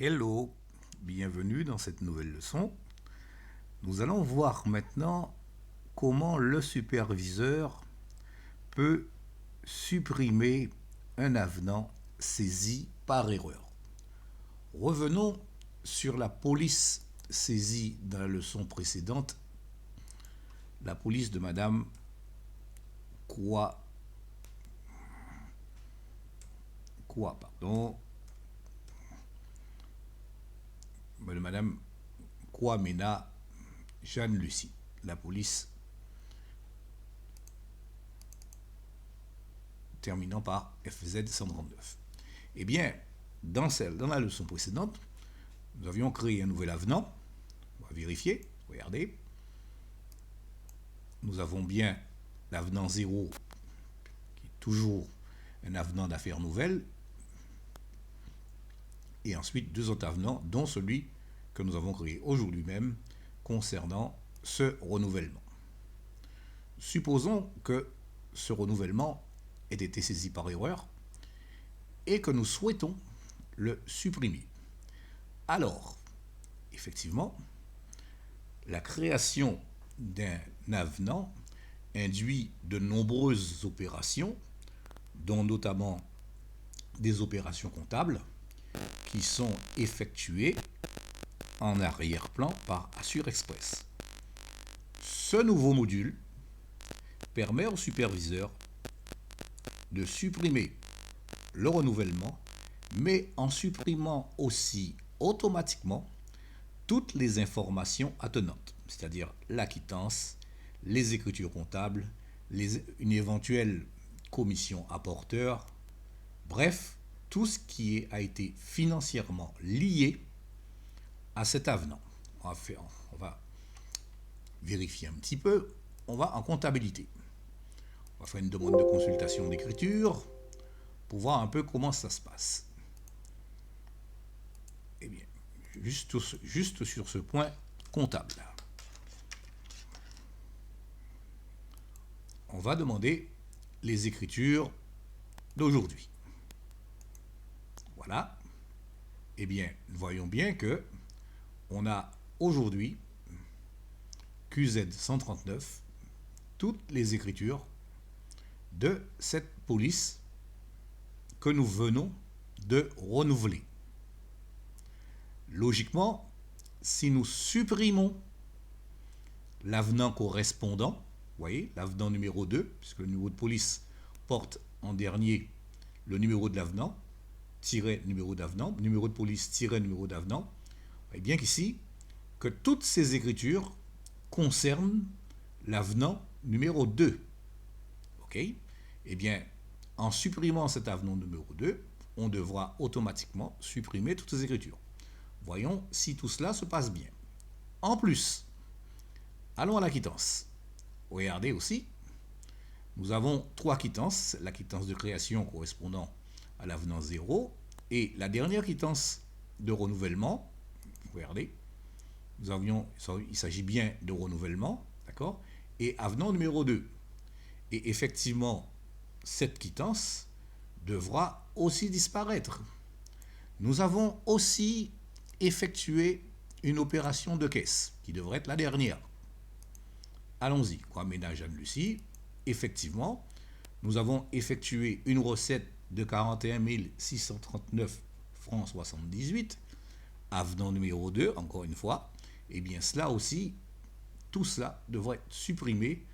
Hello, bienvenue dans cette nouvelle leçon. Nous allons voir maintenant comment le superviseur peut supprimer un avenant saisi par erreur. Revenons sur la police saisie dans la leçon précédente, la police de Madame Quoi, de Madame Kwamena Jeanne-Lucie, la police terminant par FZ 139. Eh bien, dans la leçon précédente, nous avions créé un nouvel avenant. On va vérifier. Regardez. Nous avons bien l'avenant 0, qui est toujours un avenant d'affaires nouvelles. Et ensuite, deux autres avenants, dont celui que nous avons créé aujourd'hui même concernant ce renouvellement. Supposons que ce renouvellement ait été saisi par erreur et que nous souhaitons le supprimer. Alors, effectivement, la création d'un avenant induit de nombreuses opérations, dont notamment des opérations comptables, qui sont effectuées en arrière-plan par Assure Express. Ce nouveau module permet au superviseur de supprimer le renouvellement, mais en supprimant aussi automatiquement toutes les informations attenantes, c'est-à-dire la quittance, les écritures comptables, une éventuelle commission apporteur, bref, tout ce qui a été financièrement lié à cet avenant. On va vérifier un petit peu. On va en comptabilité. On va faire une demande de consultation d'écriture pour voir un peu comment ça se passe. Eh bien, juste sur ce point comptable. On va demander les écritures d'aujourd'hui. Voilà. Eh bien, nous voyons bien que on a aujourd'hui QZ 139 toutes les écritures de cette police que nous venons de renouveler. Logiquement, si nous supprimons l'avenant correspondant, vous voyez, l'avenant numéro 2, puisque le numéro de police porte en dernier le numéro de l'avenant, numéro d'avenant, numéro de police, numéro d'avenant, vous voyez bien qu'ici, que toutes ces écritures concernent l'avenant numéro 2. OK? Eh bien, en supprimant cet avenant numéro 2, on devra automatiquement supprimer toutes ces écritures. Voyons si tout cela se passe bien. En plus, allons à la quittance. Regardez aussi, nous avons trois quittances. La quittance de création correspondant à l'avenant 0 et la dernière quittance de renouvellement. Regardez, il s'agit bien de renouvellement, d'accord? Et avenant numéro 2. Et effectivement, cette quittance devra aussi disparaître. Nous avons aussi effectué une opération de caisse, qui devrait être la dernière. Allons-y, Kwamena Jeanne-Lucie. Effectivement, nous avons effectué une recette de 41 639 francs 78, avenant numéro 2, encore une fois. Eh bien, cela aussi, tout cela devrait être supprimé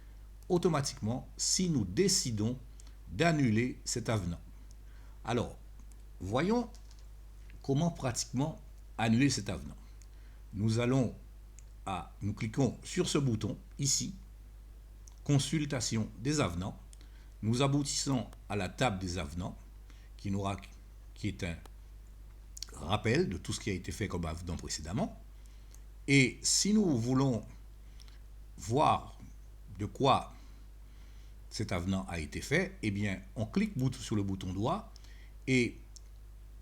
automatiquement si nous décidons d'annuler cet avenant. Alors, voyons comment pratiquement annuler cet avenant. Nous cliquons sur ce bouton ici, consultation des avenants. Nous aboutissons à la table des avenants qui est un rappel de tout ce qui a été fait comme avenant précédemment. Et si nous voulons voir de quoi cet avenant a été fait, eh bien, on clique sur le bouton droit et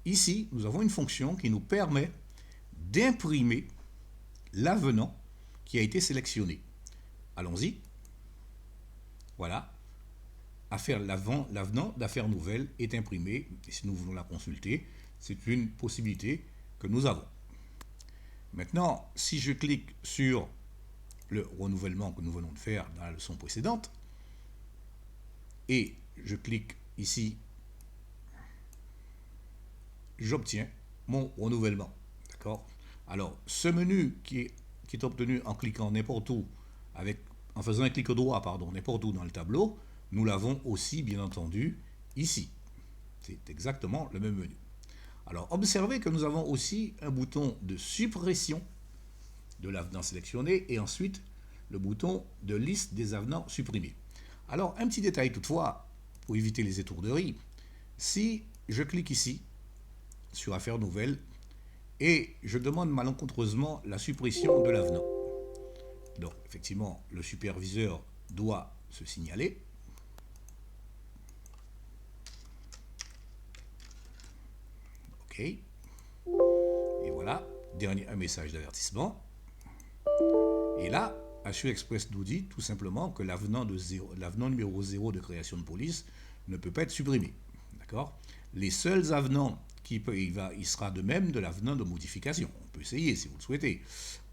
ici, nous avons une fonction qui nous permet d'imprimer l'avenant qui a été sélectionné. Allons-y. Voilà. L'avenant d'affaires nouvelles est imprimé. Et si nous voulons la consulter, c'est une possibilité que nous avons. Maintenant, si je clique sur le renouvellement que nous venons de faire dans la leçon précédente, et je clique ici, j'obtiens mon renouvellement. D'accord? Alors, ce menu qui est obtenu en cliquant n'importe où, en faisant un clic droit, n'importe où dans le tableau, nous l'avons aussi, bien entendu, ici. C'est exactement le même menu. Alors, observez que nous avons aussi un bouton de suppression de l'avenant sélectionné et ensuite le bouton de liste des avenants supprimés. Alors, un petit détail toutefois, pour éviter les étourderies, si je clique ici sur Affaires nouvelles et je demande malencontreusement la suppression de l'avenant. Donc, effectivement, le superviseur doit se signaler. OK. Et voilà, un message d'avertissement. Et là, Assure Express nous dit tout simplement que l'avenant numéro 0 de création de police ne peut pas être supprimé. D'accord? Les seuls avenants il sera de même de l'avenant de modification. On peut essayer si vous le souhaitez.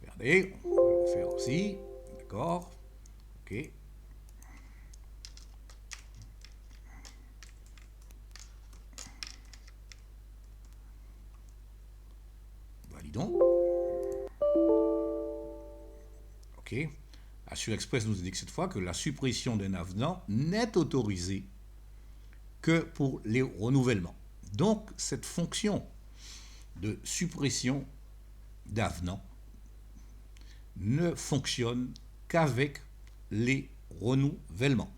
Regardez, on va le faire aussi. D'accord? OK. Validons. OK. Assure Express nous indique cette fois que la suppression d'un avenant n'est autorisée que pour les renouvellements. Donc, cette fonction de suppression d'avenant ne fonctionne qu'avec les renouvellements.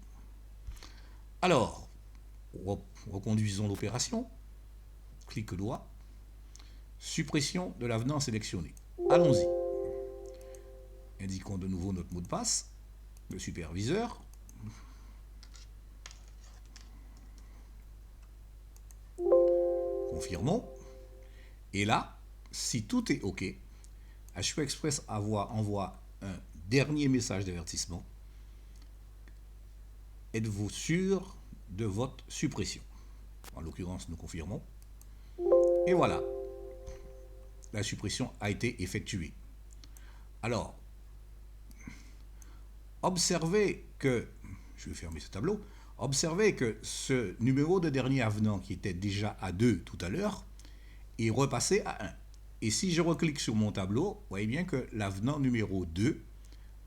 Alors, reconduisons l'opération. Clic droit. Suppression de l'avenant sélectionné. Allons-y. Indiquons de nouveau notre mot de passe. Le superviseur. Confirmons. Et là, si tout est OK, Assure Express envoie un dernier message d'avertissement. Êtes-vous sûr de votre suppression? En l'occurrence, nous confirmons. Et voilà, la suppression a été effectuée. Alors, observez que, je vais fermer ce tableau, observez que ce numéro de dernier avenant qui était déjà à 2 tout à l'heure est repassé à 1. Et si je reclique sur mon tableau, vous voyez bien que l'avenant numéro 2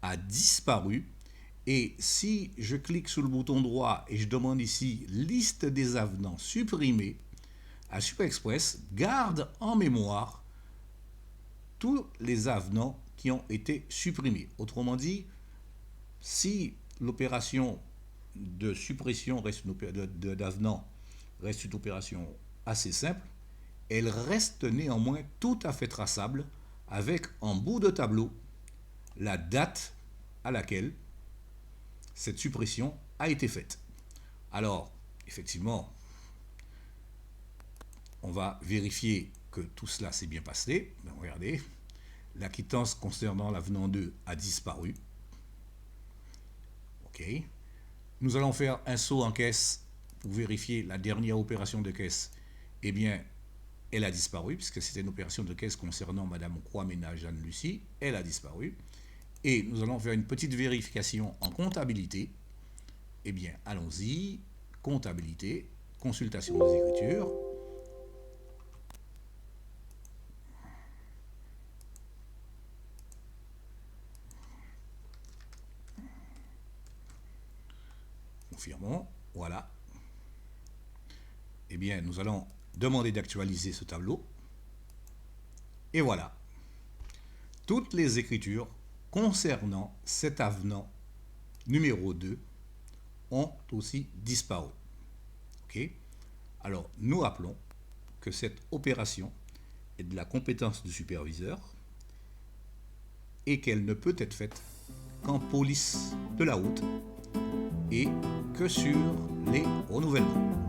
a disparu. Et si je clique sur le bouton droit et je demande ici liste des avenants supprimés, Assure Express garde en mémoire tous les avenants qui ont été supprimés. Autrement dit, si l'opération de suppression d'avenant reste une opération assez simple, elle reste néanmoins tout à fait traçable avec en bout de tableau la date à laquelle cette suppression a été faite. Alors, effectivement, on va vérifier que tout cela s'est bien passé. Regardez, la quittance concernant l'avenant 2 a disparu. OK. Nous allons faire un saut en caisse pour vérifier la dernière opération de caisse. Eh bien, elle a disparu, puisque c'était une opération de caisse concernant Madame Croix-Ménage Anne-Lucie. Elle a disparu. Et nous allons faire une petite vérification en comptabilité. Eh bien, allons-y. Comptabilité, consultation des écritures. Confirmons. Voilà. Eh bien, nous allons demander d'actualiser ce tableau. Et voilà. Toutes les écritures concernant cet avenant numéro 2 ont aussi disparu. OK? Alors, nous rappelons que cette opération est de la compétence du superviseur et qu'elle ne peut être faite qu'en police de la route et que sur les renouvellements.